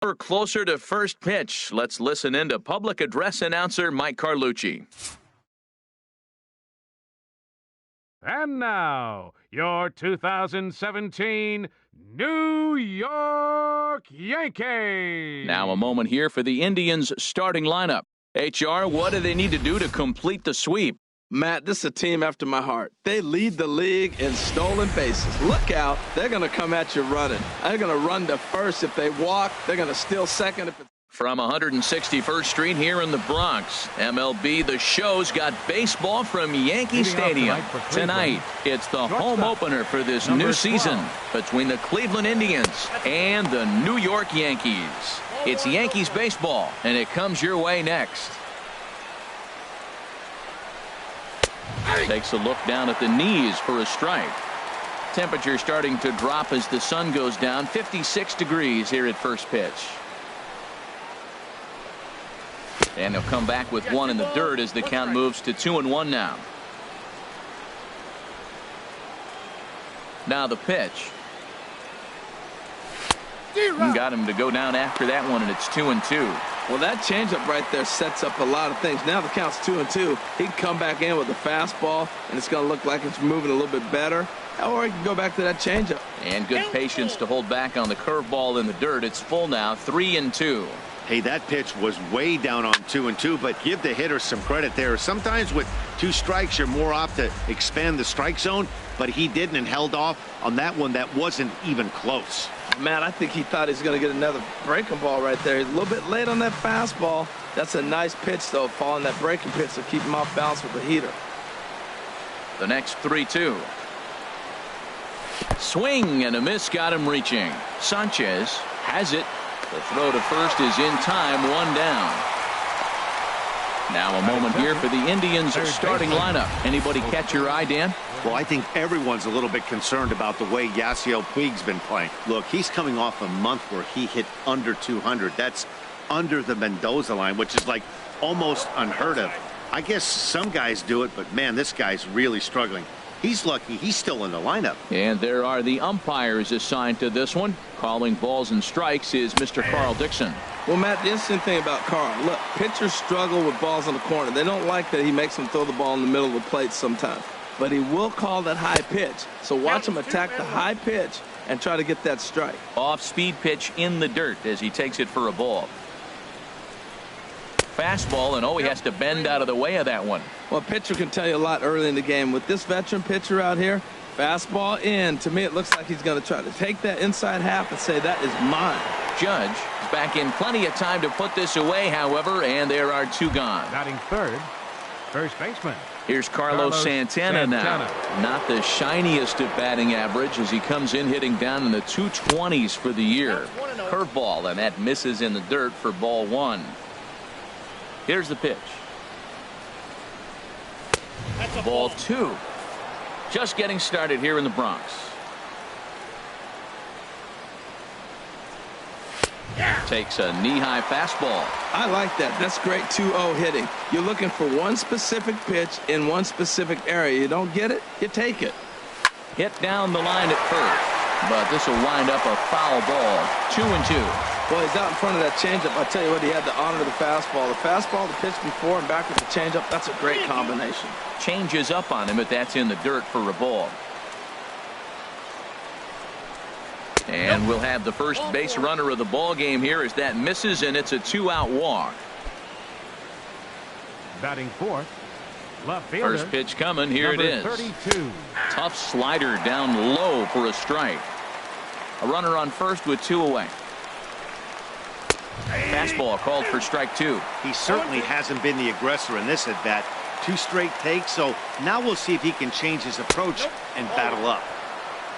We're closer to first pitch. Let's listen in to public address announcer Mike Carlucci. And now, your 2017 New York Yankees. Now a moment here for the Indians' starting lineup. HR, what do they need to do to complete the sweep? Matt, this is a team after my heart. They lead the league in stolen bases. Look out. They're going to come at you running. They're going to run to first. If they walk, they're going to steal second. From 161st Street here in the Bronx, MLB The Show's got baseball from Yankee Stadium. Tonight, it's the home opener for this new season between the Cleveland Indians and the New York Yankees. It's Yankees baseball, and it comes your way next. Takes a look down at the knees for a strike. Temperature starting to drop as the sun goes down. 56 degrees here at first pitch. And he'll come back with one in the dirt as the count moves to 2-1 now. Now the pitch. Got him to go down after that one, and it's 2-2. Well, that changeup right there sets up a lot of things. Now the count's 2-2. He can come back in with a fastball, and it's going to look like it's moving a little bit better. Or he can go back to that changeup. And good patience to hold back on the curveball in the dirt. It's full now, 3-2. Hey, that pitch was way down on 2-2, but give the hitter some credit there. Sometimes with 2 strikes, you're more apt to expand the strike zone, but he didn't and held off on that one that wasn't even close. Matt, I think he thought he was going to get another breaking ball right there. He's a little bit late on that fastball. That's a nice pitch, though, following that breaking pitch to keep him off balance with the heater. The next 3-2. Swing and a miss got him reaching. Sanchez has it. The throw to first is in time, 1 down. Now a moment here for the Indians' starting lineup. Anybody catch your eye, Dan? Well, I think everyone's a little bit concerned about the way Yasiel Puig's been playing. Look, he's coming off a month where he hit under 200. That's under the Mendoza line, which is like almost unheard of. I guess some guys do it, but man, this guy's really struggling. He's lucky he's still in the lineup. And there are the umpires assigned to this one. Calling balls and strikes is Mr. Carl Dixon. Well, Matt, the interesting thing about Carl, look, pitchers struggle with balls in the corner. They don't like that he makes them throw the ball in the middle of the plate sometimes. But he will call that high pitch. So watch him attack the high pitch and try to get that strike. Off-speed pitch in the dirt as he takes it for a ball. Fastball, and he has to bend out of the way of that one. Well, a pitcher can tell you a lot early in the game. With this veteran pitcher out here, fastball in. To me, it looks like he's going to try to take that inside half and say, that is mine. Judge is back in plenty of time to put this away, however, and there are 2 gone. Batting third, first baseman. Here's Carlos Santana now. Not the shiniest of batting average as he comes in hitting down in the 220s for the year. Curveball, and that misses in the dirt for ball 1. Here's the pitch. Ball 2. Just getting started here in the Bronx. Takes a knee-high fastball. I like that. That's great 2-0 hitting. You're looking for one specific pitch in one specific area. You don't get it, you take it. Hit down the line at first, but this will wind up a foul ball. 2-2. Well, he's out in front of that changeup. I tell you what, he had to honor the fastball. The fastball, the pitch before, and back with the changeup. That's a great combination. Changes up on him, but that's in the dirt for a ball. And we'll have the first base runner of the ball game here as that misses, and it's a 2-out walk. Batting fourth, left fielder. First pitch coming. Here it is. 32. Tough slider down low for a strike. A runner on first with 2 away. Fastball called for strike 2. He certainly hasn't been the aggressor in this at bat. 2 straight takes, so now we'll see if he can change his approach and battle up.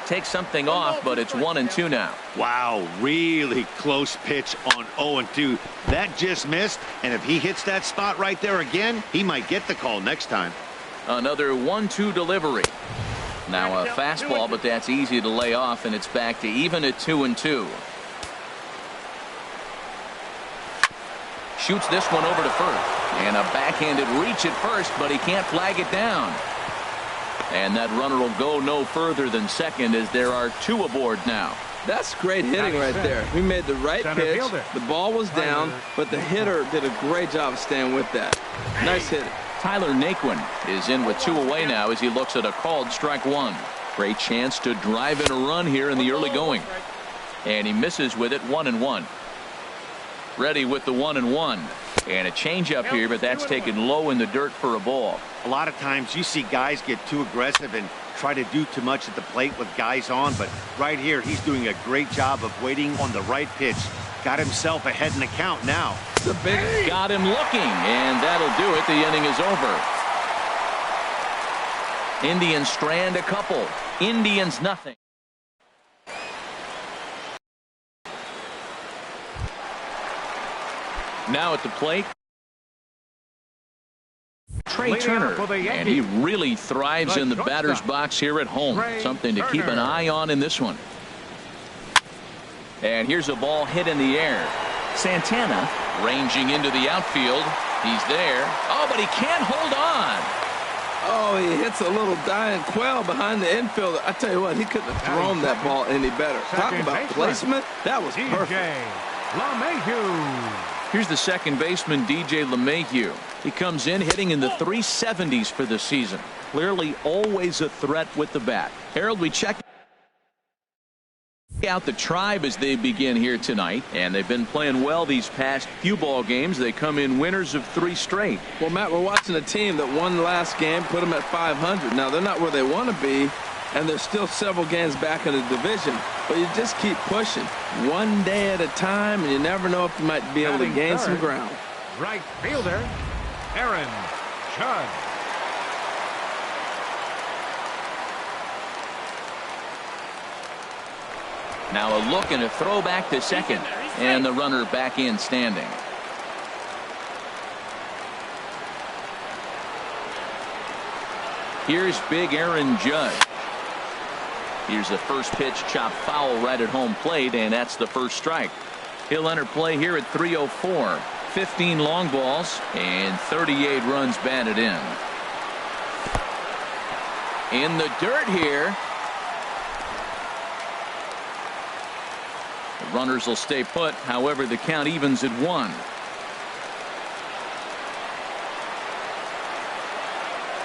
Takes something off, but it's 1-2 now. Wow, really close pitch on 0-2. That just missed, and if he hits that spot right there again, he might get the call next time. Another 1-2 delivery. Now a fastball, but that's easy to lay off, and it's back to even at 2-2. Shoots this one over to first. And a backhanded reach at first, but he can't flag it down. And that runner will go no further than second as there are 2 aboard now. That's great hitting right there. He made the right pitch. The ball was down, but the hitter did a great job of staying with that. Nice hitting. Tyler Naquin is in with 2 away now as he looks at a called strike 1. Great chance to drive in a run here in the early going. And he misses with it, 1-1. Ready with the 1-1. And a changeup here, but that's taken low in the dirt for a ball. A lot of times you see guys get too aggressive and try to do too much at the plate with guys on, but right here he's doing a great job of waiting on the right pitch. Got himself ahead in the count now. Got him looking, and that'll do it. The inning is over. Indians strand a couple. Indians nothing. Now at the plate, Trey Turner, and he really thrives in the batter's box here at home. Something to keep an eye on in this one. And here's a ball hit in the air. Santana ranging into the outfield. He's there. Oh, but he can't hold on. Oh, he hits a little dying quail behind the infielder. I tell you what, he couldn't have thrown that ball any better. Talk about placement. That was perfect. Here's the second baseman, DJ LeMahieu. He comes in hitting in the 370s for the season. Clearly always a threat with the bat. Harold, we check out the Tribe as they begin here tonight, and they've been playing well these past few ball games. They come in winners of 3 straight. Well, Matt, we're watching a team that won the last game, put them at 500. Now, they're not where they want to be, and there's still several games back in the division, but you just keep pushing one day at a time, and you never know if you might be able to gain some ground. Right fielder, Aaron Judge. Now a look and a throw back to second, and the runner back in standing. Here's big Aaron Judge. Here's the first pitch, chopped foul right at home plate, and that's the first strike. He'll enter play here at 3:04. 15 long balls and 38 runs batted in. In the dirt here. The runners will stay put. However, the count evens at 1.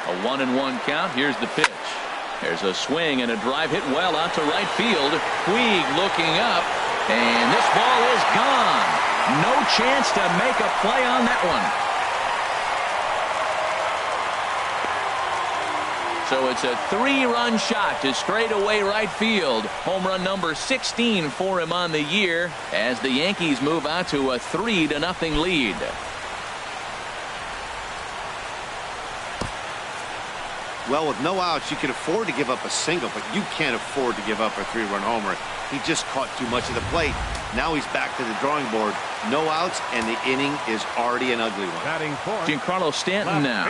A 1-1 count. Here's the pitch. There's a swing and a drive hit well out to right field. Puig looking up, and this ball is gone. No chance to make a play on that one. So it's a 3-run shot to straightaway right field. Home run number 16 for him on the year as the Yankees move out to a 3-0 lead. Well, with no outs, you can afford to give up a single, but you can't afford to give up a 3-run homer. He just caught too much of the plate. Now he's back to the drawing board. No outs, and the inning is already an ugly one. Giancarlo Stanton now.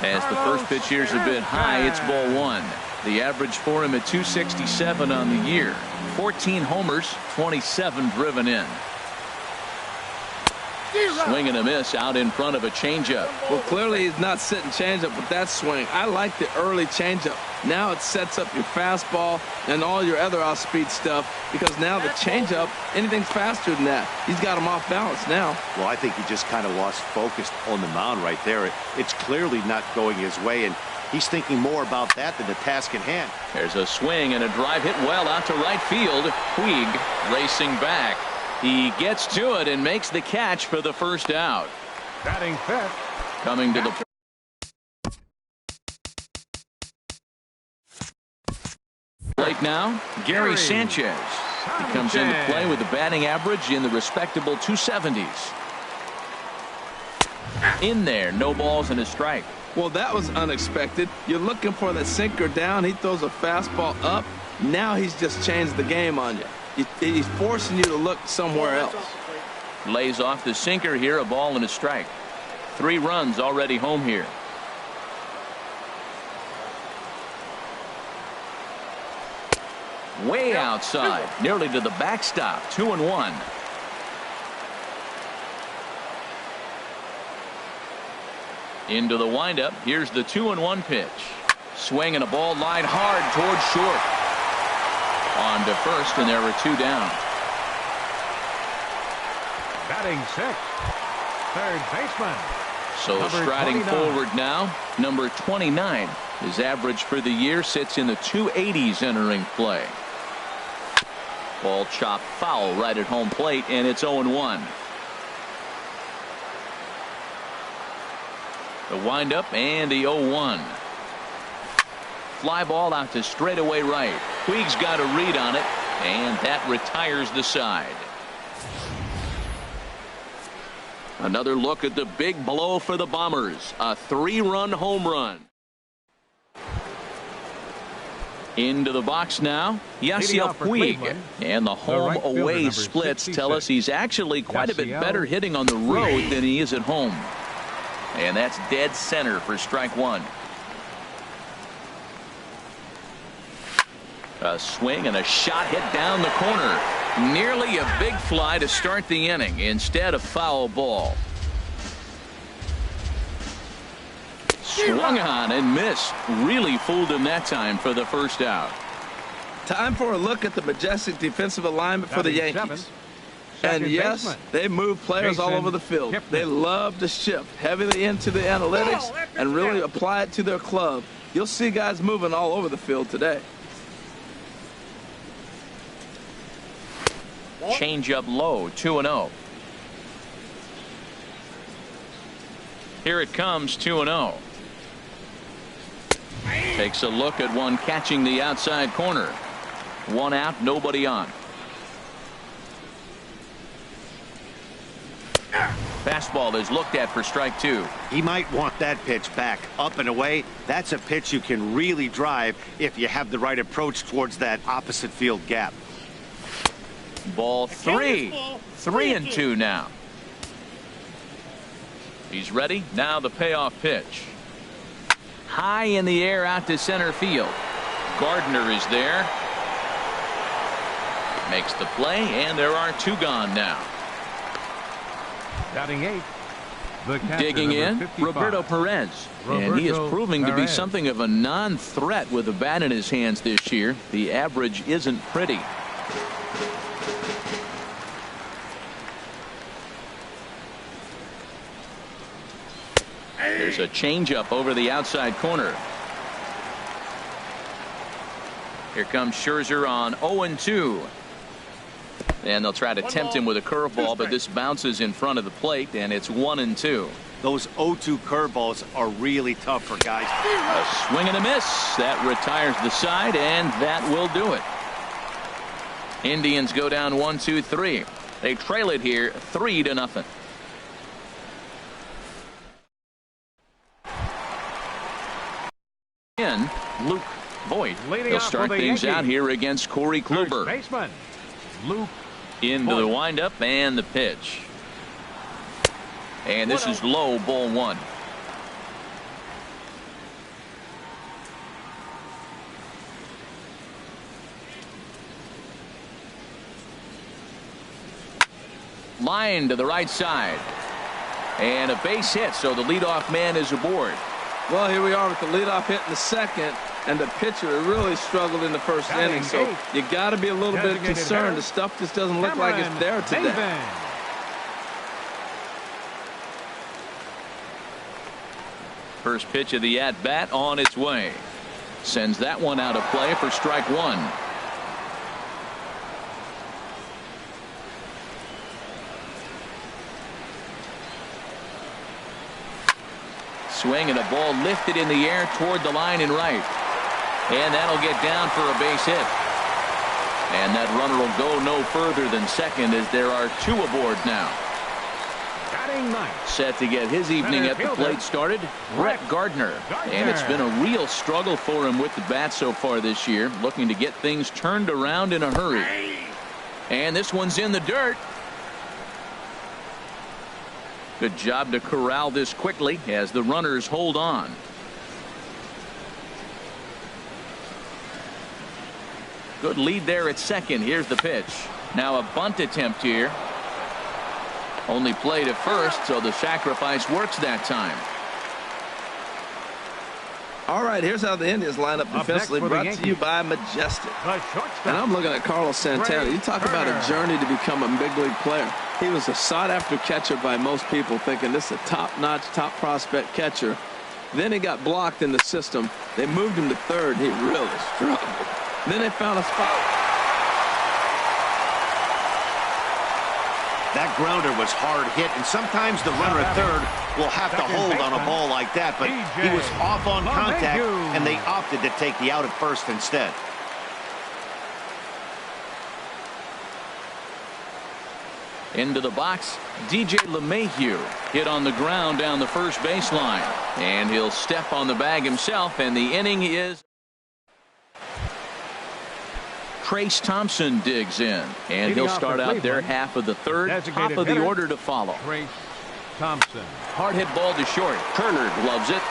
As the first pitch here's a bit high, it's ball 1. The average for him at 267 on the year. 14 homers, 27 driven in. Swing and a miss out in front of a changeup. Well, clearly he's not sitting changeup with that swing. I like the early changeup. Now it sets up your fastball and all your other off-speed stuff, because now the changeup, anything's faster than that. He's got him off balance now. Well, I think he just kind of lost focus on the mound right there. It's clearly not going his way, and he's thinking more about that than the task at hand. There's a swing and a drive hit well out to right field. Puig racing back. He gets to it and makes the catch for the first out. Batting fifth. Coming to the plate now, Gary Sanchez. He comes into play with a batting average in the respectable 270s. In there, no balls and a strike. Well, that was unexpected. You're looking for the sinker down. He throws a fastball up. Now he's just changed the game on you. He's forcing you to look somewhere else. Lays off the sinker here, a ball and a strike. 3 runs already home here. Way outside, nearly to the backstop. 2-1. Into the windup. Here's the 2-1 pitch. Swing and a ball lined hard towards short. On to first, and there were 2 down. Batting sixth, third baseman. So Number striding 29. forward now, number 29. His average for the year sits in the 280s entering play. Ball chopped foul right at home plate, and it's 0-1. The windup and the 0-1. Fly ball out to straightaway right. Puig's got a read on it, and that retires the side. Another look at the big blow for the Bombers. A 3-run home run. Into the box now, Yasiel Puig. And the home-away splits tell us he's actually quite a bit better hitting on the road than he is at home. And that's dead center for strike 1. A swing and a shot hit down the corner. Nearly a big fly to start the inning. Instead, a foul ball. Swung on and missed. Really fooled him that time for the first out. Time for a look at the majestic defensive alignment for the Yankees. And yes, they move players all over the field. They love to shift heavily into the analytics and really apply it to their club. You'll see guys moving all over the field today. Change up low, 2-0. Here it comes, 2-0. Takes a look at one catching the outside corner. 1 out, nobody on. Fastball is looked at for strike 2. He might want that pitch back, up and away. That's a pitch you can really drive if you have the right approach towards that opposite field gap. Ball 3. 3-2 now. He's ready. Now the payoff pitch. High in the air out to center field. Gardner is there. Makes the play, and there are 2 gone now. Batting 8. Digging in, Roberto Perez. And he is proving to be something of a non-threat with the bat in his hands this year. The average isn't pretty. There's a changeup over the outside corner. Here comes Scherzer on 0-2. And they'll try to tempt him with a curveball, but this bounces in front of the plate, and it's 1-2. Those 0-2 curveballs are really tough for guys. A swing and a miss. That retires the side, and that will do it. Indians go down 1-2-3. They trail it here 3-0. In Luke Voigt. He'll start things out here against Corey Kluber. Baseman Luke Into the windup and the pitch. And this is low, ball 1. Line to the right side. And a base hit, so the leadoff man is aboard. Well, here we are with the leadoff hit in the second, and the pitcher really struggled in the first inning. So you got to be a little bit concerned. The stuff just doesn't look like it's there today. First pitch of the at-bat on its way. Sends that one out of play for strike 1. Swing and a ball lifted in the air toward the line and right. And that'll get down for a base hit. And that runner will go no further than second as there are 2 aboard now. Set to get his evening at the plate started, Brett Gardner. And it's been a real struggle for him with the bat so far this year, looking to get things turned around in a hurry. And this one's in the dirt. Good job to corral this quickly as the runners hold on. Good lead there at second. Here's the pitch. Now a bunt attempt here. Only play to first, so the sacrifice works that time. All right, here's how the Indians line up defensively, brought to you by Majestic. And I'm looking at Carlos Santana. You talk about a journey to become a big league player. He was a sought-after catcher by most people, thinking this is a top-notch, top prospect catcher. Then he got blocked in the system. They moved him to third. He really struggled. Then they found a spot. That grounder was hard hit, and sometimes the runner at third will have to hold on a ball like that, but he was off on contact, and they opted to take the out at first instead. Into the box, DJ LeMahieu hit on the ground down the first baseline, and he'll step on the bag himself, and the inning is. Trace Thompson digs in, and he'll start out their half of the third, top of the order to follow. Trace Thompson. Hard hit ball to short. Turner gloves it.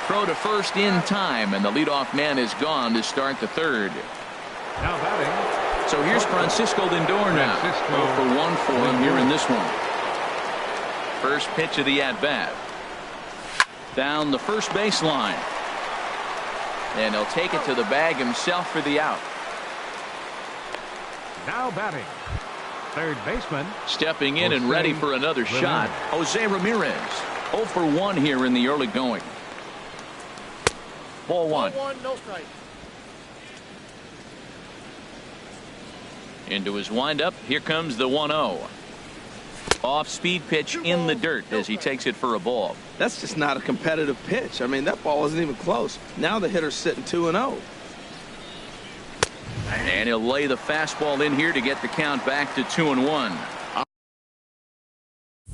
Throw to first in time, and the leadoff man is gone to start the third. Now batting. So here's Francisco Lindor now. 0 for 1 for him here in this one. First pitch of the at-bat. Down the first baseline. And he'll take it to the bag himself for the out. Now batting. Third baseman. Stepping in and ready for another shot. Jose Ramirez. 0 for 1 here in the early going. Ball one. No strike. Into his windup. Here comes the 1-0. Off-speed pitch in the dirt as he takes it for a ball. That's just not a competitive pitch. I mean, that ball wasn't even close. Now the hitter's sitting 2-0. And he'll lay the fastball in here to get the count back to 2-1.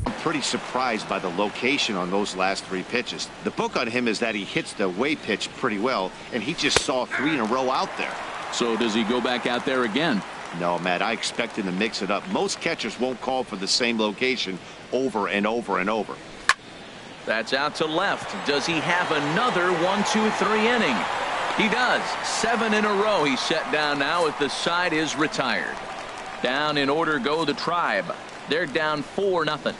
I'm pretty surprised by the location on those last 3 pitches. The book on him is that he hits the way pitch pretty well, and he just saw 3 in a row out there. So does he go back out there again? No, Matt, I expect him to mix it up. Most catchers won't call for the same location over and over and over. That's out to left. Does he have another 1-2-3 inning? He does. 7 in a row he's set down now if the side is retired. Down in order go the Tribe. They're down 4-0.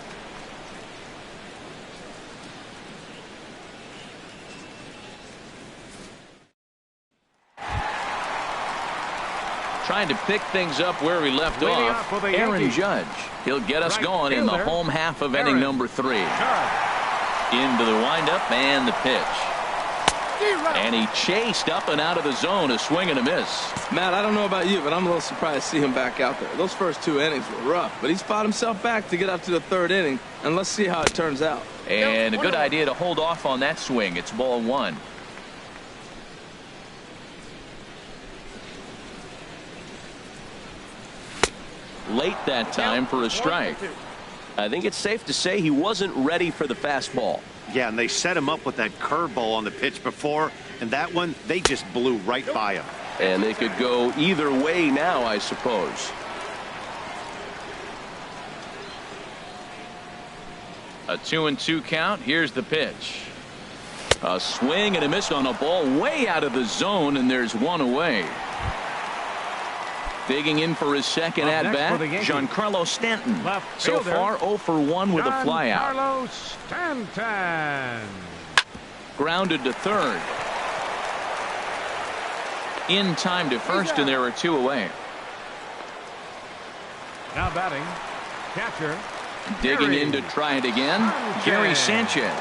Trying to pick things up where he left off. Aaron Judge. He'll get us going in the home half of inning number 3. Into the windup and the pitch. And he chased up and out of the zone, a swing and a miss. Matt, I don't know about you, but I'm a little surprised to see him back out there. Those first 2 innings were rough, but he's fought himself back to get up to the 3rd inning, and let's see how it turns out. And a good idea to hold off on that swing. It's ball 1. Late that time for a strike. I think it's safe to say he wasn't ready for the fastball. Yeah, and they set him up with that curveball on the pitch before, and that one, they just blew right by him. And they could go either way now, I suppose. A 2-2 count. Here's the pitch. A swing and a miss on a ball way out of the zone, and there's 1 away. Digging in for his second at-bat, Giancarlo Stanton. So far 0 for 1 with a flyout. Giancarlo Stanton. Grounded to third. In time to first, and there are 2 away. Now batting, catcher. Digging in to try it again, Gary Sanchez.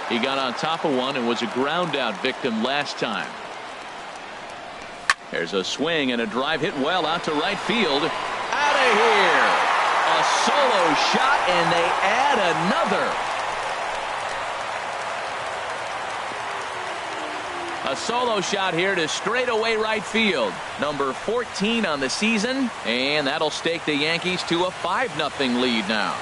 He got on top of one and was a ground-out victim last time. There's a swing and a drive hit well out to right field. Out of here. A solo shot, and they add another. A solo shot here to straightaway right field. Number 14 on the season, and that'll stake the Yankees to a 5-0 lead now.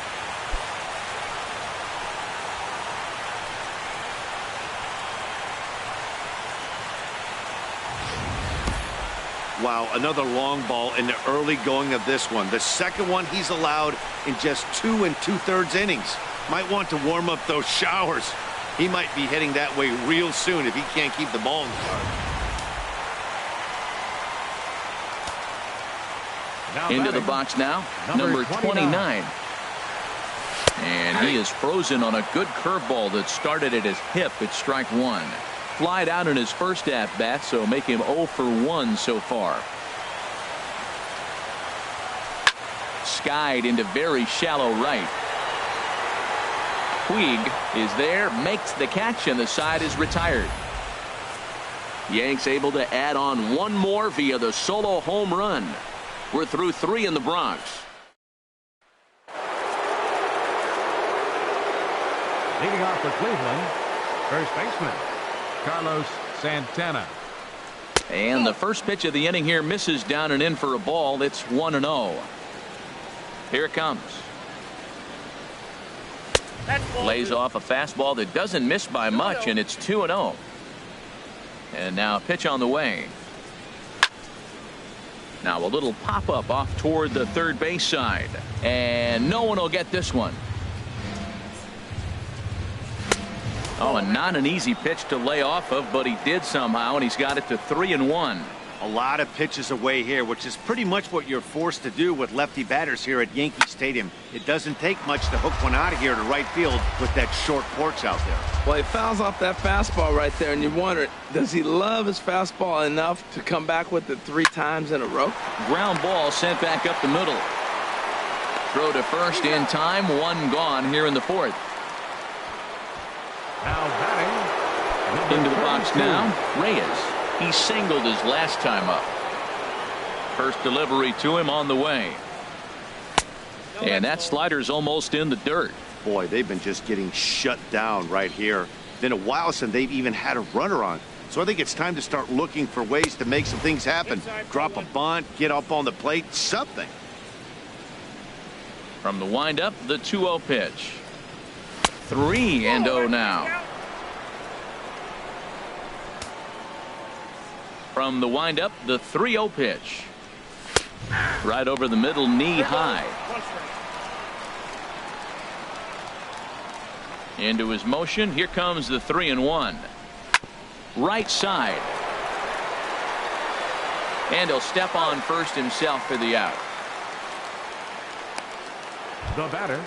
Wow, another long ball in the early going of this one. The second one he's allowed in just 2 2/3 innings. Might want to warm up those showers. He might be heading that way real soon if he can't keep the ball in the park. Into the box now, number 29. And he is frozen on a good curveball that started at his hip at strike 1. flied out in his first at-bat, so make him 0 for 1 so far. Skied into very shallow right. Puig is there, makes the catch, and the side is retired. Yanks able to add on one more via the solo home run. We're through 3 in the Bronx. Leading off for Cleveland, first baseman Carlos Santana. And the first pitch of the inning here misses down and in for a ball. It's 1-0. Here it comes. Lays off a fastball that doesn't miss by much, and it's 2-0. And now a pitch on the way. Now a little pop-up off toward the third base side. And no one will get this one. Oh, and not an easy pitch to lay off of, but he did somehow, and he's got it to 3-1. A lot of pitches away here, which is pretty much what you're forced to do with lefty batters here at Yankee Stadium. It doesn't take much to hook one out of here to right field with that short porch out there. Well, he fouls off that fastball right there, and you wonder, does he love his fastball enough to come back with it 3 times in a row? Ground ball sent back up the middle. Throw to first in time, 1 gone here in the 4th. Now batting. Into the box now, Reyes. He singled his last time up. First delivery to him on the way. And that slider's almost in the dirt. Boy, they've been just getting shut down right here. Been a while since they've even had a runner on. So I think it's time to start looking for ways to make some things happen. Drop a bunt, get up on the plate, something. From the windup, the 2-0 pitch. 3-0 now. From the windup, the 3-0 pitch. Right over the middle, knee high. Into his motion. Here comes the 3-1. Right side. And he'll step on first himself for the out. The batter.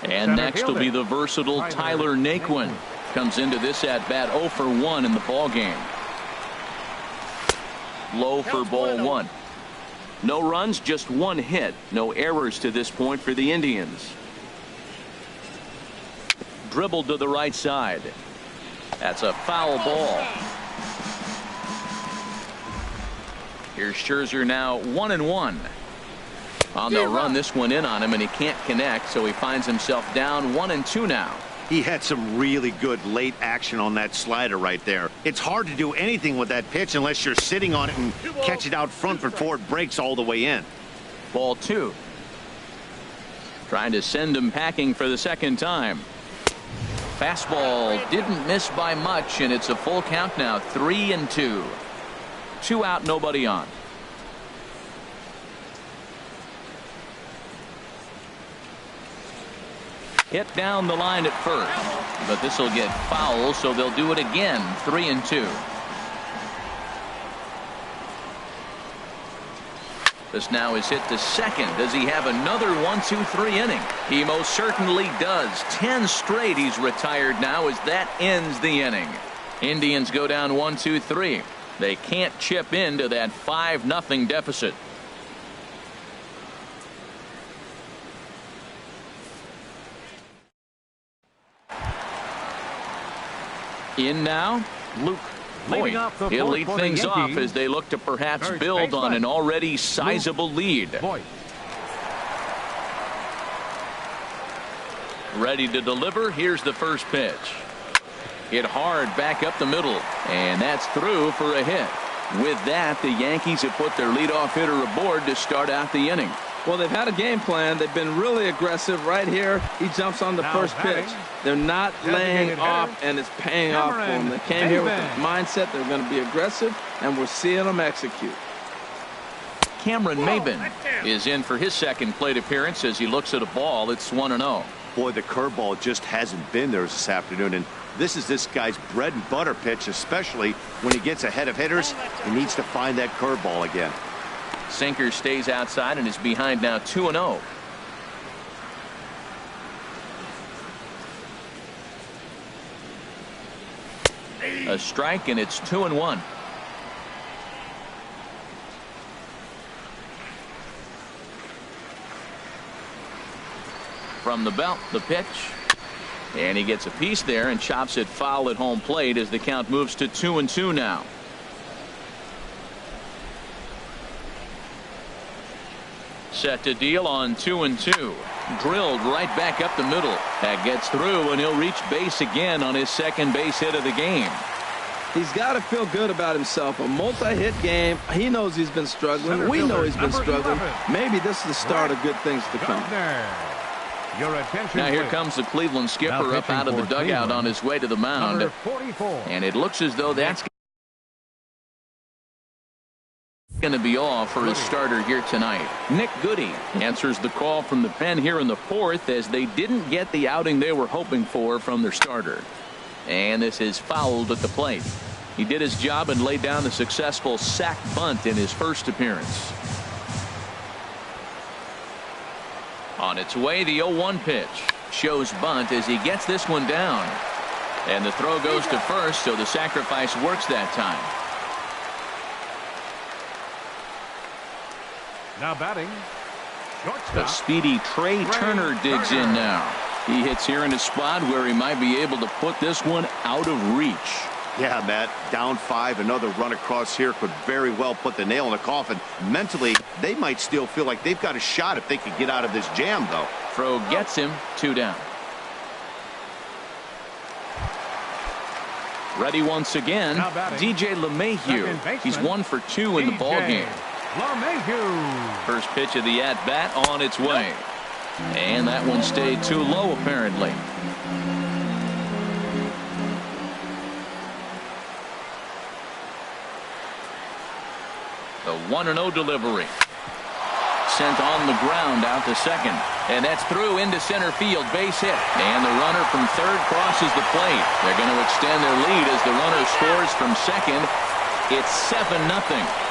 And next will be the versatile Tyler Naquin. Comes into this at bat 0 for 1 in the ball game. Low for ball 1. No runs, just 1 hit. No errors to this point for the Indians. Dribbled to the right side. That's a foul ball. Here's Scherzer now 1-1. Well, they'll run this one in on him, and he can't connect, so he finds himself down 1-2 now. He had some really good late action on that slider right there. It's hard to do anything with that pitch unless you're sitting on it and catch it out front before it breaks all the way in. Ball 2. Trying to send him packing for the second time. Fastball didn't miss by much, and it's a full count now, 3-2. 2 out, nobody on. Hit down the line at first, but this will get foul, so they'll do it again. 3-2. This now is hit to second. Does he have another 1-2-3 inning? He most certainly does. 10 straight he's retired now as that ends the inning. Indians go down 1-2-3. They can't chip into that 5-0 deficit. In now, Luke Voit. He'll lead things off as they look to perhaps build on an already sizable lead. Ready to deliver. Here's the first pitch. Hit hard back up the middle, and that's through for a hit. With that, the Yankees have put their leadoff hitter aboard to start out the inning. Well, they've had a game plan. They've been really aggressive. Right here, he jumps on the first pitch. They're not laying off, and it's paying off for them. They came here with the mindset they're going to be aggressive, and we're seeing them execute. Cameron Maybin is in for his second plate appearance as he looks at a ball. It's 1-0. Boy, the curveball just hasn't been there this afternoon, and this is this guy's bread and butter pitch, especially when he gets ahead of hitters. He needs to find that curveball again. Sinker stays outside and is behind now 2-0. A strike, and it's 2-1. From the belt, the pitch. And he gets a piece there and chops it foul at home plate as the count moves to 2-2 now. Set to deal on 2-2. Drilled right back up the middle. That gets through, and he'll reach base again on his second base hit of the game. He's got to feel good about himself. A multi-hit game. He knows he's been struggling. We know he's been struggling. Maybe this is the start of good things to come. Your attention, now here comes the Cleveland skipper up out of the dugout on his way to the mound. And it looks as though that's going to be all for his starter here tonight. Nick Goody answers the call from the pen here in the fourth, as they didn't get the outing they were hoping for from their starter. And this is fouled at the plate. He did his job and laid down a successful sac bunt in his first appearance. On its way, the 0-1 pitch. Shows bunt as he gets this one down. And the throw goes to first, so the sacrifice works that time. Now batting, The speedy Trey Turner digs in now. He hits here in a spot where he might be able to put this one out of reach. Yeah, Matt, down 5, another run across here could very well put the nail in the coffin. Mentally, they might still feel like they've got a shot if they could get out of this jam, though. Throw gets him, 2 down. Ready once again, DJ LeMahieu. He's 1 for 2 in the ballgame. First pitch of the at-bat on its way. And that one stayed too low, apparently. The 1-0 delivery. Sent on the ground out to second. And that's through into center field. Base hit. And the runner from third crosses the plate. They're going to extend their lead as the runner scores from second. It's 7-0.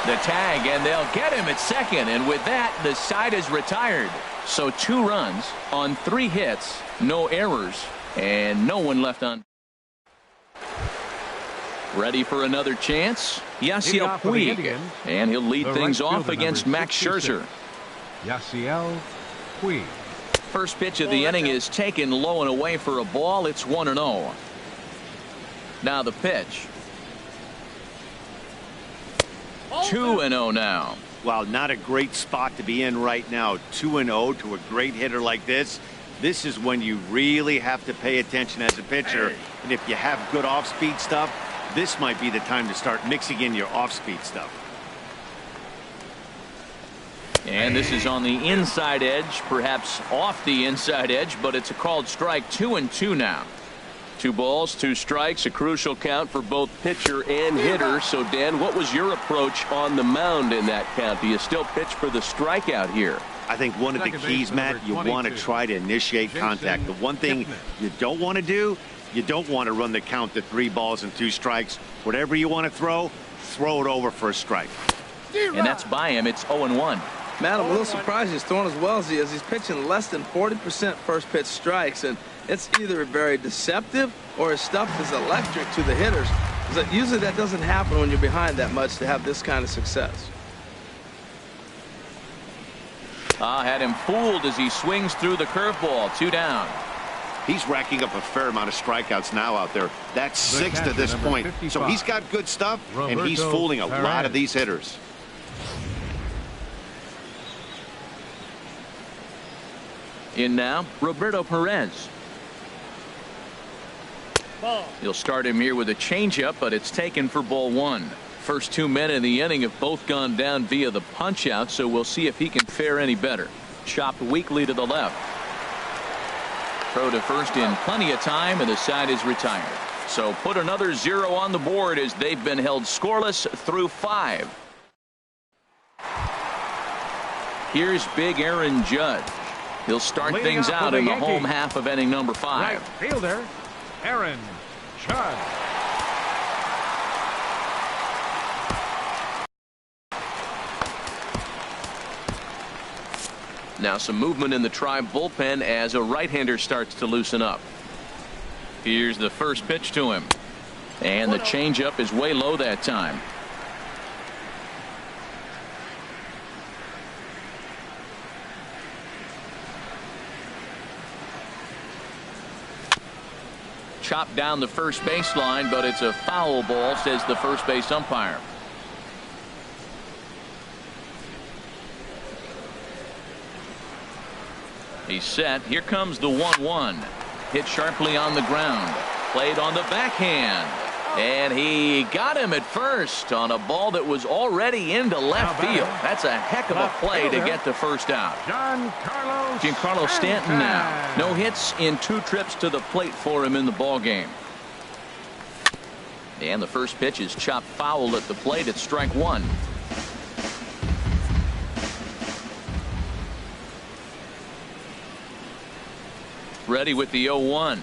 The tag, and they'll get him at second. And with that, the side is retired. So 2 runs on 3 hits, no errors, and no one left on. Ready for another chance? Yasiel Puig. And he'll lead things off against Max Scherzer. Yasiel Puig. First pitch of the inning is taken low and away for a ball. It's 1-0. Now the pitch. 2-0 now. Well, not a great spot to be in right now. 2-0 to a great hitter like this. This is when you really have to pay attention as a pitcher. And if you have good off-speed stuff, this might be the time to start mixing in your off-speed stuff. And this is on the inside edge, perhaps off the inside edge, but it's a called strike. 2-2 now. 2 balls, 2 strikes, a crucial count for both pitcher and hitter. So, Dan, what was your approach on the mound in that count? Do you still pitch for the strikeout here? I think one of the keys, Matt, you want to try to initiate contact. The one thing you don't want to do, you don't want to run the count to 3 balls and 2 strikes. Whatever you want to throw it over for a strike. And that's by him. It's 0-1. Matt, I'm a little surprised he's throwing as well as he is. He's pitching less than 40% first pitch strikes, and it's either very deceptive or his stuff is electric to the hitters. Usually that doesn't happen when you're behind that much to have this kind of success. Had him fooled as he swings through the curveball. 2 down. He's racking up a fair amount of strikeouts now out there. That's 6 to this point. So he's got good stuff, and he's fooling a lot of these hitters. In now, Roberto Perez. He'll start him here with a changeup, but it's taken for ball 1. First 2 men in the inning have both gone down via the punch out, so we'll see if he can fare any better. Chopped weakly to the left. Throw to first in plenty of time, and the side is retired. So put another 0 on the board as they've been held scoreless through 5. Here's big Aaron Judge. He'll start things out in the home half of inning number 5. Right fielder, Aaron Judge. Now some movement in the Tribe bullpen as a right-hander starts to loosen up. Here's the first pitch to him. And the changeup is way low that time. Chopped down the first baseline, but it's a foul ball, says the first base umpire. He's set. Here comes the 1-1. Hit sharply on the ground. Played on the backhand. And he got him at first on a ball that was already into left field. That's a heck of a play to get the first out. Giancarlo Stanton now. No hits in 2 trips to the plate for him in the ball game. And the first pitch is chopped foul at the plate at strike 1. Ready with the 0-1.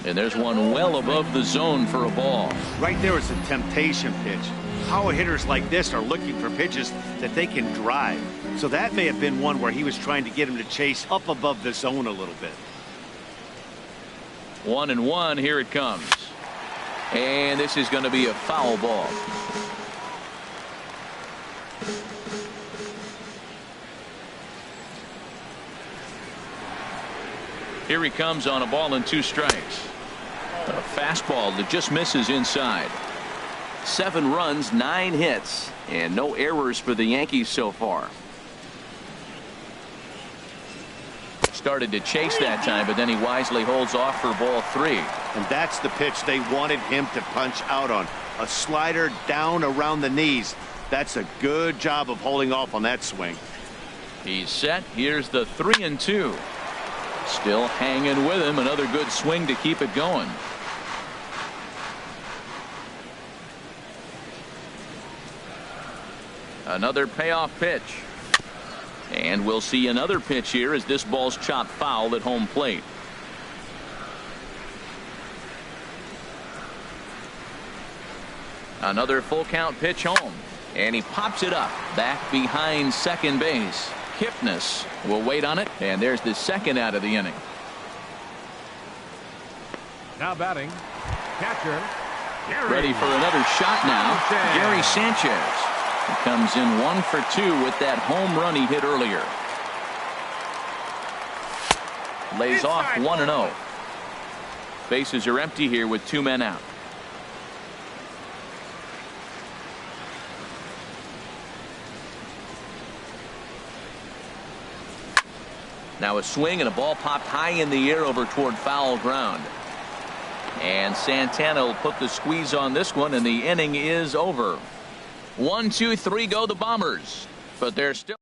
And there's one well above the zone for a ball. Right there is a temptation pitch. Power hitters like this are looking for pitches that they can drive. So that may have been one where he was trying to get him to chase up above the zone a little bit. 1-1. Here it comes. And this is going to be a foul ball. Here he comes on a ball and 2 strikes. A fastball that just misses inside. 7 runs, 9 hits, and no errors for the Yankees so far. Started to chase that time, but then he wisely holds off for ball 3. And that's the pitch they wanted him to punch out on. A slider down around the knees. That's a good job of holding off on that swing. He's set. Here's the 3-2. Still hanging with him. Another good swing to keep it going. Another payoff pitch. And we'll see another pitch here as this ball's chopped foul at home plate. Another full count pitch home. And he pops it up back behind second base. Kipnis will wait on it, and there's the second out of the inning. Now batting, catcher, Gary. Ready for another shot now. Gary Sanchez. He comes in 1 for 2 with that home run he hit earlier. Lays off 1-0. Bases are empty here with 2 men out. Now a swing and a ball popped high in the air over toward foul ground. And Santana will put the squeeze on this one, and the inning is over. 1, 2, 3 go the Bombers. But they're still.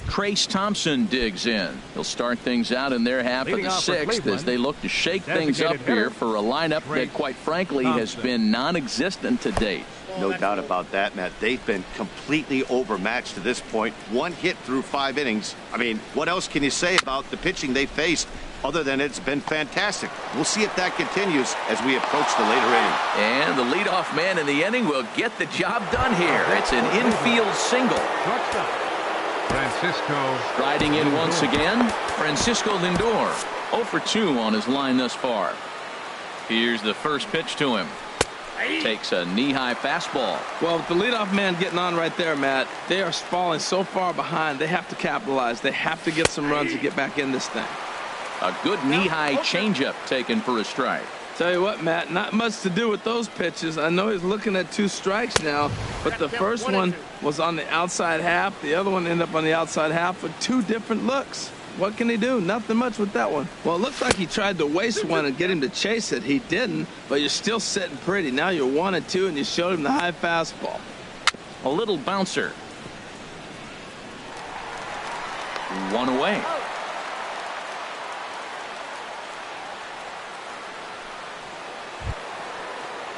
Trace Thompson digs in. He'll start things out in their half of the 6th as they look to shake things up here for a lineup that, quite frankly, has been non-existent to date. No doubt about that, Matt. They've been completely overmatched to this point. 1 hit through 5 innings. I mean, what else can you say about the pitching they faced other than it's been fantastic? We'll see if that continues as we approach the later inning. And the leadoff man in the inning will get the job done here. It's an infield single. Francisco. Riding in once again, Francisco Lindor. 0 for 2 on his line thus far. Here's the first pitch to him. Takes a knee-high fastball. Well, with the leadoff man getting on right there, Matt, they are falling so far behind. They have to capitalize. They have to get some runs to get back in this thing. A good knee-high changeup taken for a strike. Tell you what, Matt, not much to do with those pitches. I know he's looking at 2 strikes now, but the first one was on the outside half. The other one ended up on the outside half with 2 different looks. What can he do? Nothing much with that one. Well, it looks like he tried to waste one and get him to chase it. He didn't, but you're still sitting pretty. Now you're 1-2, and you showed him the high fastball. A little bouncer. 1 away.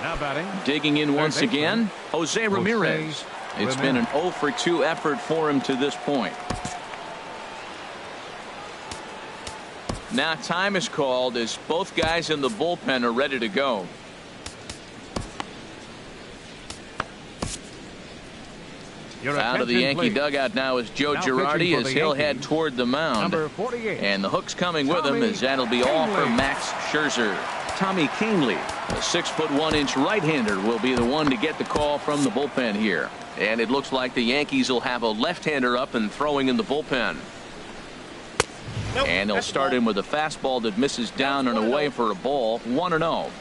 Now batting. Digging in once again, Jose Ramirez. It's been an 0 for 2 effort for him to this point. Now time is called as both guys in the bullpen are ready to go. Out of the Yankee dugout now is Joe Girardi as he'll head toward the mound. Number 48. And the hook's coming with him as that'll be all for Max Scherzer. Tommy Canely. A 6'1" right-hander will be the one to get the call from the bullpen here. And it looks like the Yankees will have a left-hander up and throwing in the bullpen. Nope, and they'll start him with a fastball that misses down and away for a ball. 1-0.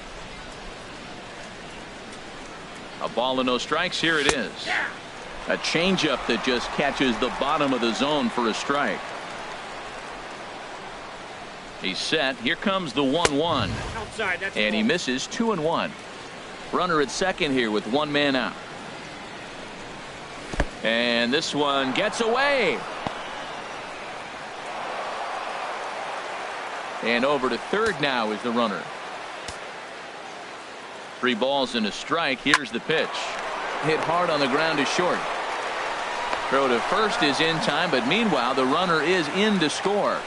A ball and no strikes. Here it is. A changeup that just catches the bottom of the zone for a strike. He's set. Here comes the 1-1. And he misses. 2-1. Runner at second here with one man out. And this one gets away. And over to third now is the runner. 3 balls and a strike. Here's the pitch. Hit hard on the ground to short. Throw to first is in time, but meanwhile the runner is in to score.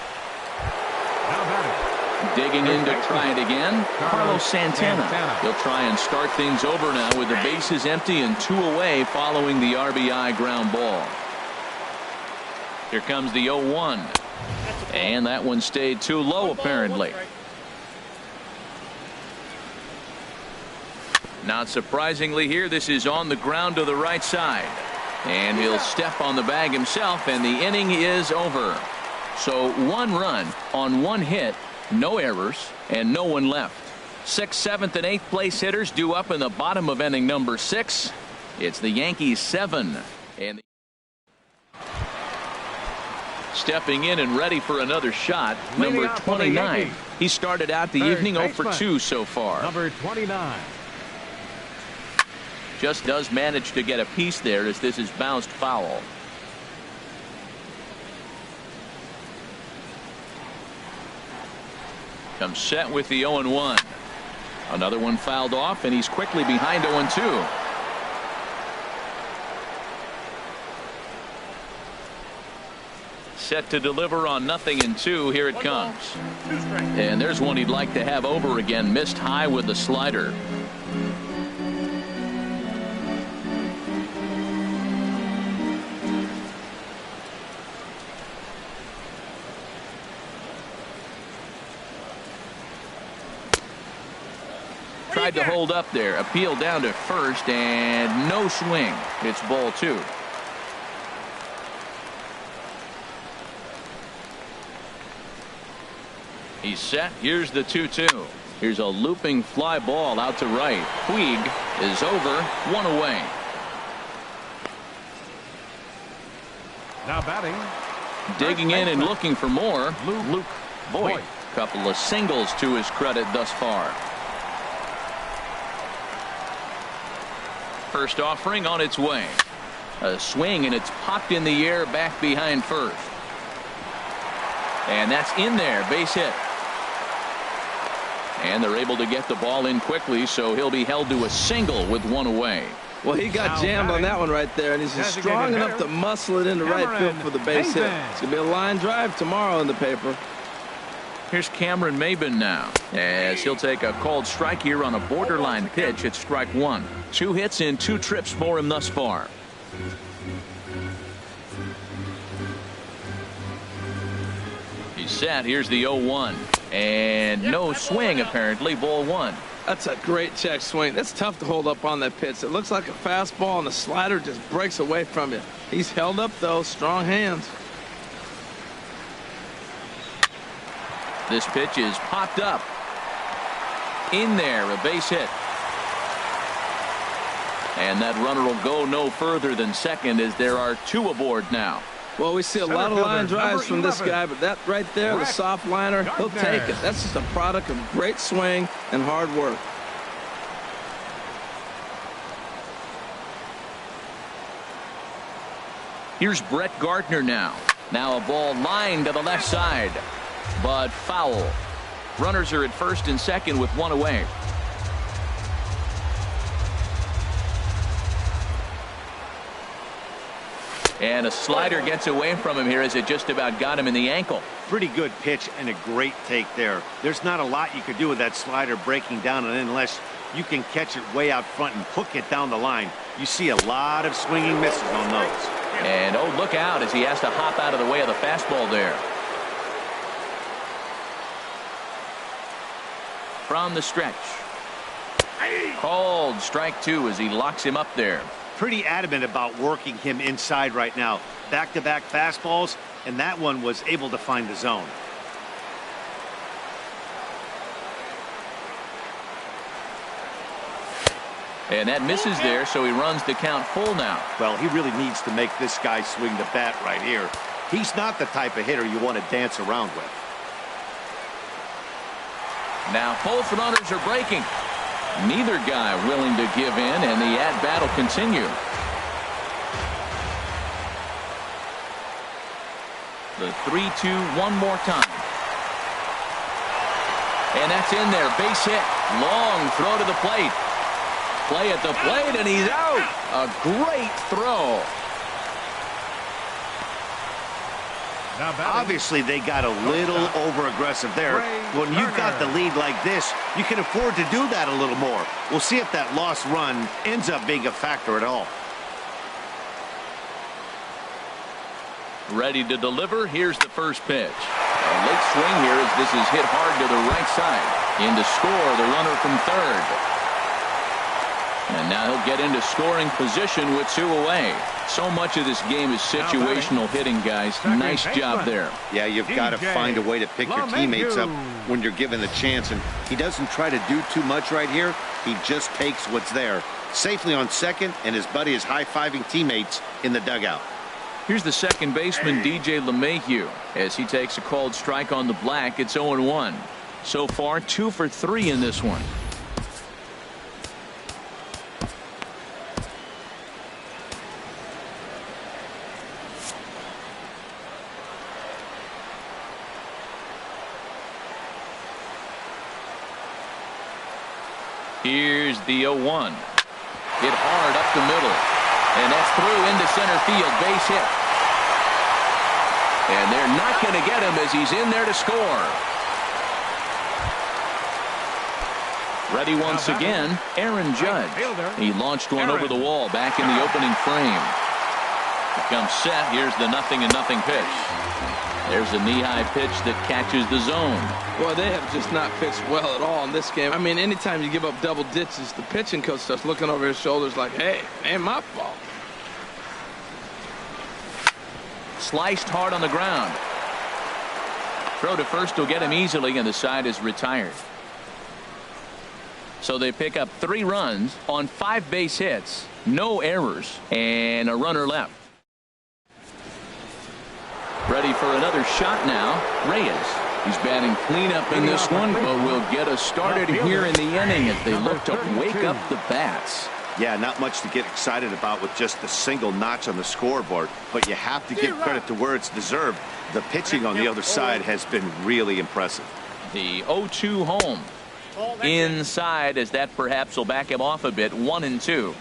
Digging in to try it again, Carlos Santana. He'll try and start things over now with the bases empty and 2 away following the RBI ground ball. Here comes the 0-1. And that one stayed too low apparently. Not surprisingly here, this is on the ground to the right side. And he'll step on the bag himself, and the inning is over. So 1 run on 1 hit, no errors, and no one left. 6th, 7th, and 8th place hitters due up in the bottom of inning number 6. It's the Yankees 7. And stepping in and ready for another shot, number 29. He started out the evening 0 for 2 so far. Number 29. Just does manage to get a piece there as this is bounced foul. Comes set with the 0-1. Another one fouled off, and he's quickly behind 0-2. Set to deliver on 0-2. Here it comes. And there's one he'd like to have over again. Missed high with the slider. Tried to hold up there. Appeal down to first, and no swing. It's ball 2. He's set. Here's the 2-2. Here's a looping fly ball out to right. Puig is over. 1 away. Now batting. Digging in and looking for more. Luke Voit. Couple of singles to his credit thus far. First offering on its way. A swing, and it's popped in the air back behind first. And that's in there. Base hit. And they're able to get the ball in quickly, so he'll be held to a single with 1 away. Well, he got jammed on that one right there, and he's just strong enough to muscle it into right field for the base hit. It's going to be a line drive tomorrow in the paper. Here's Cameron Maybin now, as he'll take a called strike here on a borderline pitch at strike 1. 2 hits in 2 trips for him thus far. He's set. Here's the 0-1. And no swing apparently. Ball 1. That's a great check swing. That's tough to hold up on that pitch. It looks like a fastball, and the slider just breaks away from you. He's held up though. Strong hands. This pitch is popped up. In there, a base hit. And that runner will go no further than second as there are 2 aboard now. Well, we see a lot of line drives from this guy, but that right there, the soft liner, he'll take it. That's just a product of great swing and hard work. Here's Brett Gardner now. Now a ball lined to the left side, but foul. Runners are at first and second with 1 away. And a slider gets away from him here as it just about got him in the ankle. Pretty good pitch and a great take there. There's not a lot you could do with that slider breaking down, and unless you can catch it way out front and hook it down the line, you see a lot of swinging misses on those. And oh, look out as he has to hop out of the way of the fastball there. from the stretch. Called strike 2 as he locks him up there. Pretty adamant about working him inside right now. Back-to-back fastballs, and that one was able to find the zone. And that misses there, so he runs the count full now. Well, he really needs to make this guy swing the bat right here. He's not the type of hitter you want to dance around with. Now both runners are breaking. Neither guy willing to give in, and the at-bat will continue. The 3-2 one more time. And that's in there. Base hit. Long throw to the plate. Play at the plate, and he's out. A great throw. Obviously, they got a little over-aggressive there. When you've got the lead like this, you can afford to do that a little more. We'll see if that lost run ends up being a factor at all. Ready to deliver. Here's the first pitch. A late swing here as this is hit hard to the right side. In to score, the runner from third. And now he'll get into scoring position with 2 away. So much of this game is situational hitting, guys. Nice job there. Yeah, you've got to find a way to pick your teammates up when you're given the chance. And he doesn't try to do too much right here. He just takes what's there. Safely on second, and his buddy is high-fiving teammates in the dugout. Here's the second baseman, DJ LeMahieu. As he takes a called strike on the black, it's 0-1. So far, 2 for 3 in this one. Here's the 0-1. Hit hard up the middle. And that's through into center field. Base hit. And they're not going to get him as he's in there to score. Ready once again, Aaron Judge. He launched one over the wall back in the opening frame. Becomes set. Here's the 0-0 pitch. There's a knee-high pitch that catches the zone. Boy, they have just not pitched well at all in this game. I mean, anytime you give up double ditches, the pitching coach starts looking over his shoulders like, hey, ain't my fault. Sliced hard on the ground. Throw to first will get him easily, and the side is retired. So they pick up 3 runs on 5 base hits, no errors, and a runner left. Ready for another shot now, Reyes. He's batting cleanup in this one, but will get us started here in the inning as they look to wake up the bats. Yeah, not much to get excited about with just a single notch on the scoreboard, but you have to give credit to where it's deserved. The pitching on the other side has been really impressive. The 0-2 home. Inside, as that perhaps will back him off a bit. 1-2.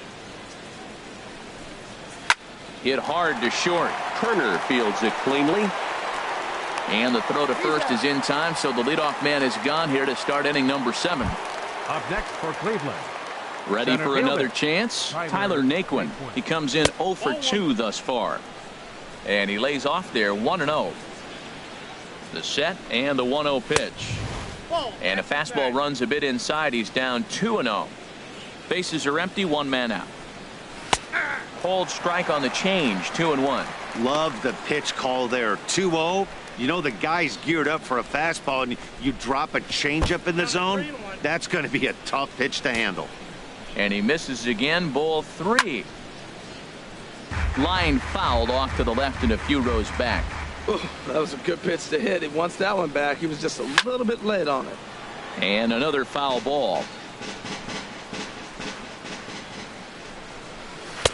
Hit hard to short. Turner fields it cleanly. And the throw to first is in time, so the leadoff man is gone here to start inning number 7. Up next for Cleveland. Ready for another chance? Tyler Naquin. He comes in 0 for 2 thus far. And he lays off there 1-0. The set and the 1-0 pitch. And a fastball runs a bit inside. He's down 2-0. Bases are empty, 1 man out. Called strike on the change, 2-1. Love the pitch call there. 2-0. You know the guy's geared up for a fastball, and you drop a changeup in the zone. That's going to be a tough pitch to handle. And he misses again. Ball 3. Line fouled off to the left and a few rows back. Ooh, that was a good pitch to hit. He wants that one back. He was just a little bit late on it. And another foul ball.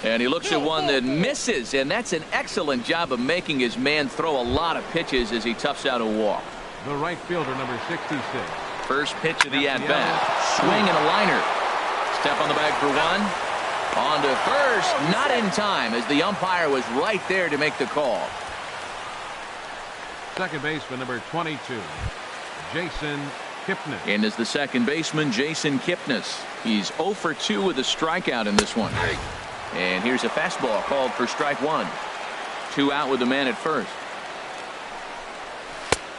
And he looks at one that misses, and that's an excellent job of making his man throw a lot of pitches as he toughs out a walk. The right fielder, number 66. First pitch of the at-bat. Swing and a liner. Step on the bag for 1. On to first. Not in time, as the umpire was right there to make the call. Second baseman, number 22, Jason Kipnis. And as the second baseman, Jason Kipnis. He's 0 for 2 with a strikeout in this one. And here's a fastball called for strike 1. 2 out with the man at first.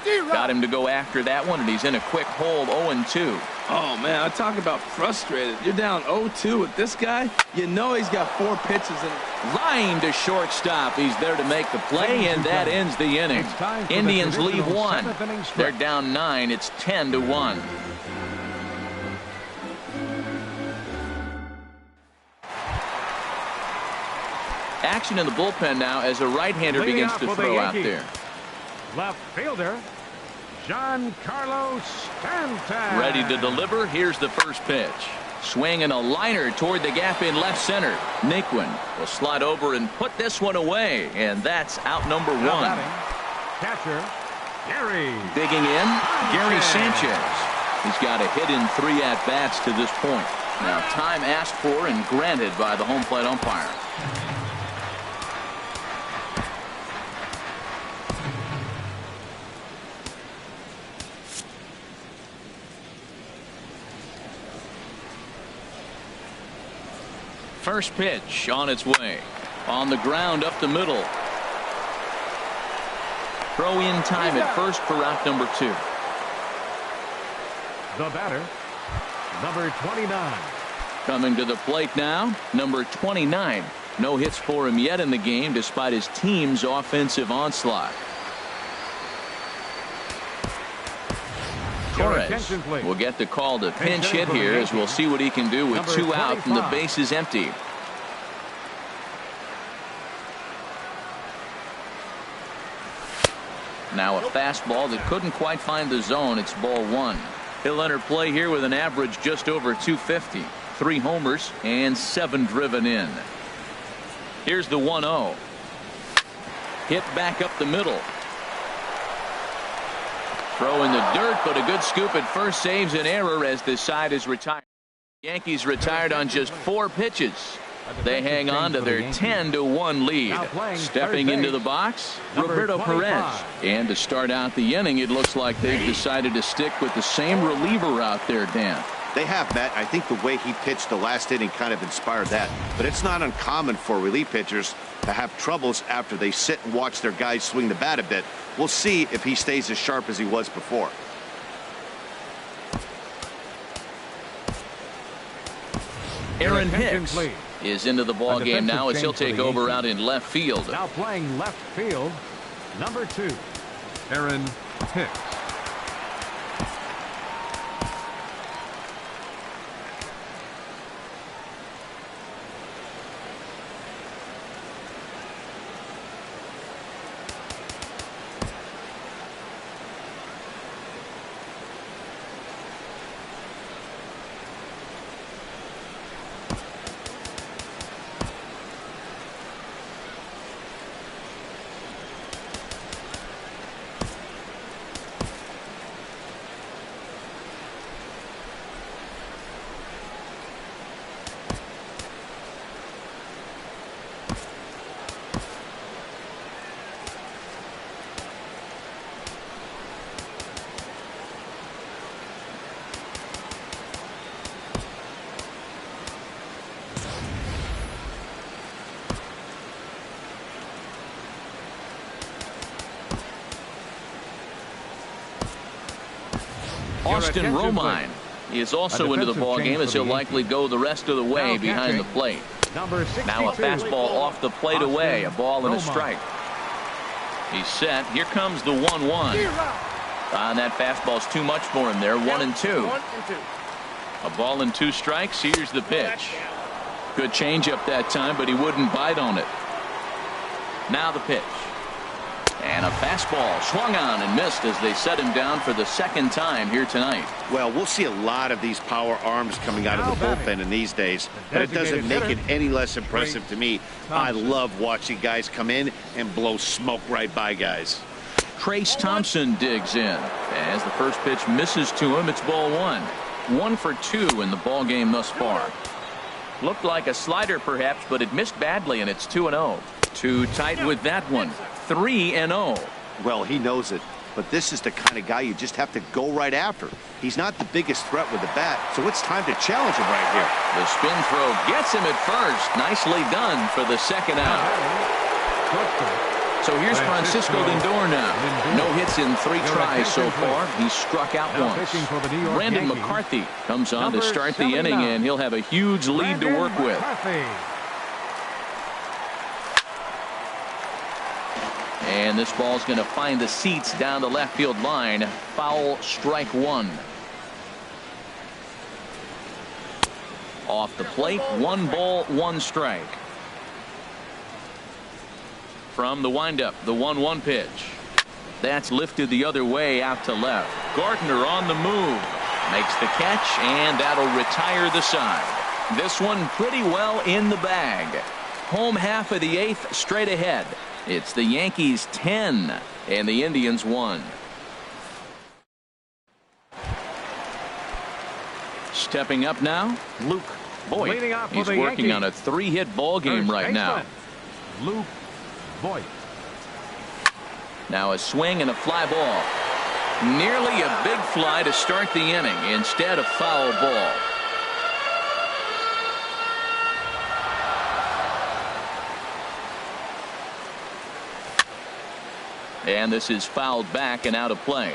Got him to go after that one, and he's in a quick hold, 0-2. Oh, man, I talk about frustrated. You're down 0-2 with this guy. You know he's got 4 pitches in. Line to shortstop. He's there to make the play, and that ends the inning. Indians lead 1. They're down 9. It's 10-1. Action in the bullpen now as a right-hander begins to throw out there. Left fielder, Giancarlo Stanton. Ready to deliver. Here's the first pitch. Swinging a liner toward the gap in left center. Naquin will slide over and put this one away, and that's out number 1. Catcher, Gary. Digging in, Gary Sanchez. He's got a hit in 3 at-bats to this point. Now time asked for and granted by the home plate umpire. First pitch on its way. On the ground up the middle. Throw in time at first for out number 2. The batter, number 29. Coming to the plate now, number 29. No hits for him yet in the game despite his team's offensive onslaught. Torres will get the call to pinch hit here as we'll see what he can do with 2 out and the base is empty. Now a fastball that couldn't quite find the zone. It's ball 1. He'll enter play here with an average just over 250. 3 homers and 7 driven in. Here's the 1-0. Hit back up the middle. Throw in the dirt, but a good scoop at first saves an error as this side is retired. Yankees retired on just 4 pitches. They hang on to their 10-1 lead. Stepping into the box, Roberto Perez. And to start out the inning, it looks like they've decided to stick with the same reliever out there, Dan. They have, Matt. I think the way he pitched the last inning kind of inspired that. But it's not uncommon for relief pitchers to have troubles after they sit and watch their guys swing the bat a bit. We'll see if he stays as sharp as he was before. Aaron Hicks is into the ball game now as he'll take over out in left field. Now playing left field, number 2, Aaron Hicks. Austin Romine is also into the ball game as he'll likely go the rest of the way behind the plate. Now a fastball off the plate away, a ball and a strike. He's set. Here comes the 1-1. And that fastball's too much for him there. 1-2. A ball and 2 strikes. Here's the pitch. Good changeup that time, but he wouldn't bite on it. Now the pitch. And a fastball swung on and missed as they set him down for the 2nd time here tonight. Well, we'll see a lot of these power arms coming out of the bullpen in these days, but it doesn't make it any less impressive to me. I love watching guys come in and blow smoke right by guys. Trace Thompson digs in as the first pitch misses to him. It's ball 1. 1 for 2 in the ball game thus far. Looked like a slider perhaps, but it missed badly, and it's 2-0. Too tight with that one. 3-0. Well, he knows it, but this is the kind of guy you just have to go right after. He's not the biggest threat with the bat, so it's time to challenge him right here. The spin throw gets him at first. Nicely done for the 2nd out. So here's Francisco Lindor now. No hits in 3 tries so far. He's struck out once. Brandon McCarthy comes on to start the inning, and he'll have a huge lead to work with. And this ball's going to find the seats down the left field line. Foul, strike 1. Off the plate, 1 ball, 1 strike. From the windup, the 1-1 pitch. That's lifted the other way out to left. Gardner on the move. Makes the catch, and that'll retire the side. This one pretty well in the bag. Home half of the 8th straight ahead. It's the Yankees 10 and the Indians 1. Stepping up now, Luke Voit. He's working on a 3-hit ball game right now. Luke Voit. Now a swing and a fly ball. Nearly a big fly to start the inning. Instead, a foul ball. And this is fouled back and out of play.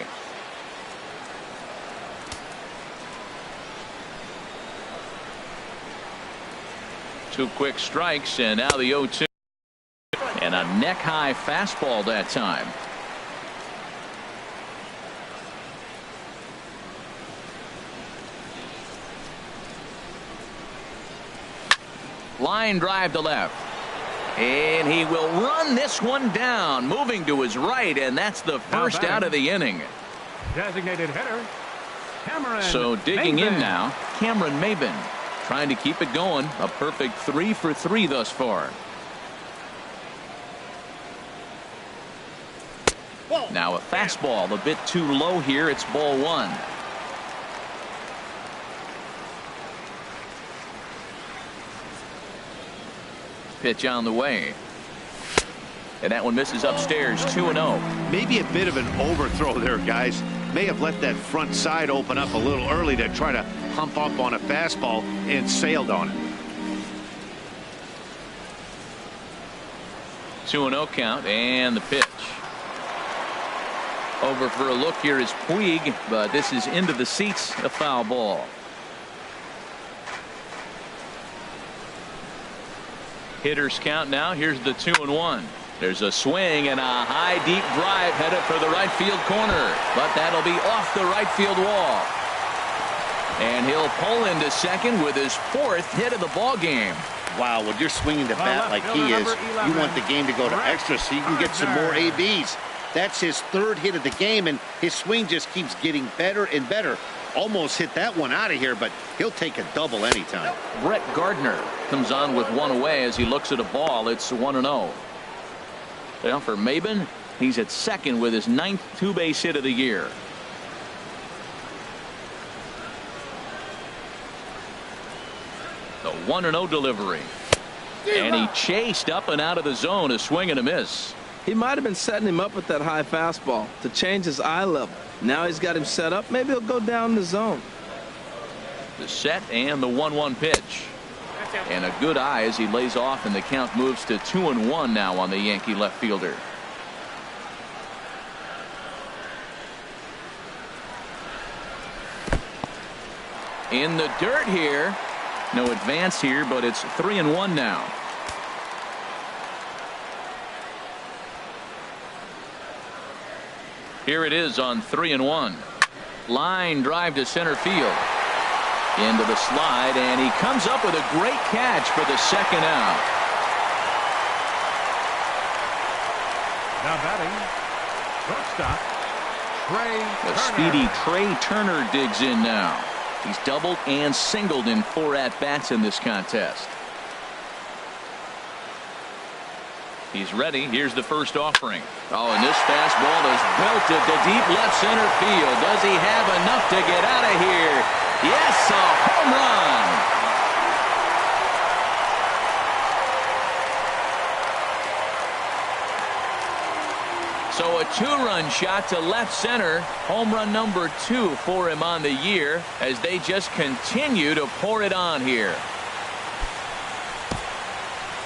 Two quick strikes, and now the 0-2. And a neck-high fastball that time. Line drive to left. And he will run this one down, moving to his right, and that's the first out of the inning. Designated hitter, Cameron. So digging in now, Cameron Maybin, trying to keep it going. A perfect 3 for 3 thus far. Now a fastball a bit too low here. It's ball 1. Pitch on the way. And that one misses upstairs. 2-0. Maybe a bit of an overthrow there, guys. May have left that front side open up a little early to try to hump up on a fastball and sailed on it. 2-0 count, and the pitch. Over for a look here is Puig, but this is into the seats. A foul ball. Hitters count now. Here's the 2-1. There's a swing and a high deep drive headed for the right field corner, but that'll be off the right field wall. And he'll pull into second with his 4th hit of the ball game. Wow, when you're swinging the bat like he is, you want the game to go to extra so you can get some more ABs. That's his 3rd hit of the game, and his swing just keeps getting better and better. Almost hit that one out of here, but he'll take a double anytime. Brett Gardner comes on with 1 away as he looks at a ball. It's 1-0. Well, for Maybin, he's at second with his 9th 2-base hit of the year. The 1-0 delivery. And he chased up and out of the zone. A swing and a miss. He might have been setting him up with that high fastball to change his eye level. Now he's got him set up. Maybe he'll go down the zone. The set and the 1-1 pitch. And a good eye as he lays off, and the count moves to 2-1 now on the Yankee left fielder. In the dirt here. No advance here, but it's 3-1 now. Here it is on 3-1. Line drive to center field. Into the slide, and he comes up with a great catch for the 2nd out. Now batting, shortstop, The speedy Trey Turner digs in now. He's doubled and singled in 4 at-bats in this contest. He's ready. Here's the first offering. Oh, and this fastball is belted to deep left center field. Does he have enough to get out of here? Yes, a home run. So a 2-run shot to left center. Home run number 2 for him on the year as they just continue to pour it on here.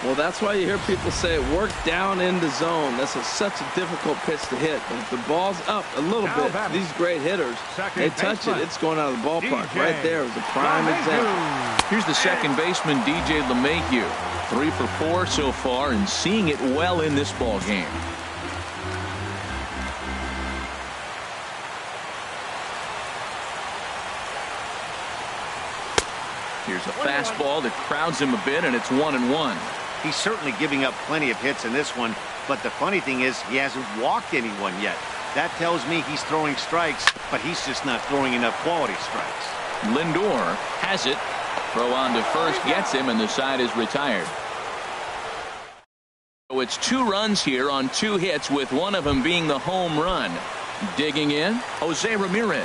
Well, that's why you hear people say work down in the zone. That's such a difficult pitch to hit. But if the ball's up a little bit, these great hitters, they touch it, it's going out of the ballpark. Right there is a prime example. Here's the second baseman, DJ LeMahieu. 3 for 4 so far and seeing it well in this ball game. Here's a fastball that crowds him a bit, and it's 1-1. He's certainly giving up plenty of hits in this one, but the funny thing is he hasn't walked anyone yet. That tells me he's throwing strikes, but he's just not throwing enough quality strikes. Lindor has it. Throw on to first gets him, and the side is retired. So it's 2 runs here on 2 hits, with one of them being the home run. Digging in, Jose Ramirez,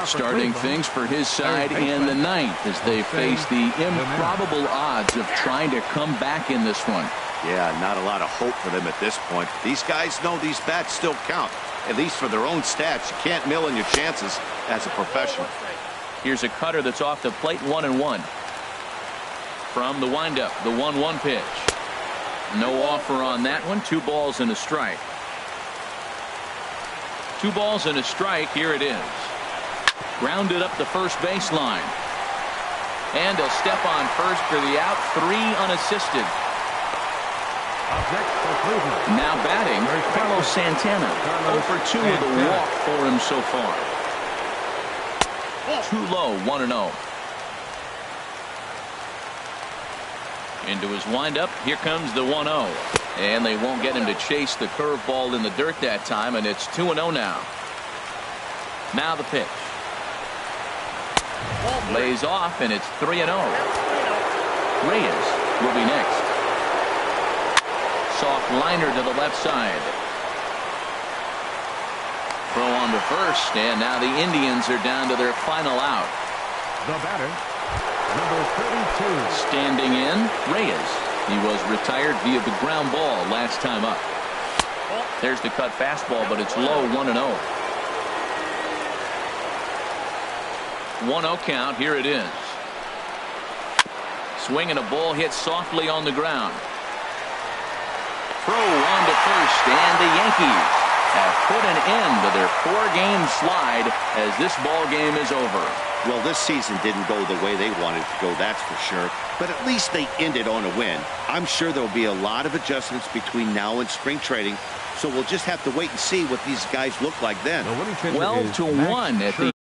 starting things for his side in the 9th as they face the improbable odds of trying to come back in this one. Yeah, not a lot of hope for them at this point. These guys know these bats still count, at least for their own stats. You can't mill in your chances as a professional. Here's a cutter that's off the plate, 1-1. From the windup, the 1-1 pitch. No offer on that one. 2 balls and a strike. 2 balls and a strike. Here it is. Grounded up the first baseline. And he'll step on first for the out. 3 unassisted. Now batting, Carlos Santana. 0 for 2 with a walk for him so far. Too low, 1-0. Into his windup. Here comes the 1-0. And they won't get him to chase the curveball in the dirt that time, and it's 2-0 now. Now the pitch. Lays off, and it's 3-0. Reyes will be next. Soft liner to the left side. Throw on to first, and now the Indians are down to their final out. The batter, number 32. Standing in, Reyes. He was retired via the ground ball last time up. There's the cut fastball, but it's low, 1-0. 1-0 count. Here it is. Swinging a ball hit softly on the ground. Throw on to first, and the Yankees have put an end to their 4-game slide as this ball game is over. Well, this season didn't go the way they wanted it to go, that's for sure. But at least they ended on a win. I'm sure there'll be a lot of adjustments between now and spring training, so we'll just have to wait and see what these guys look like then. 12-1 at the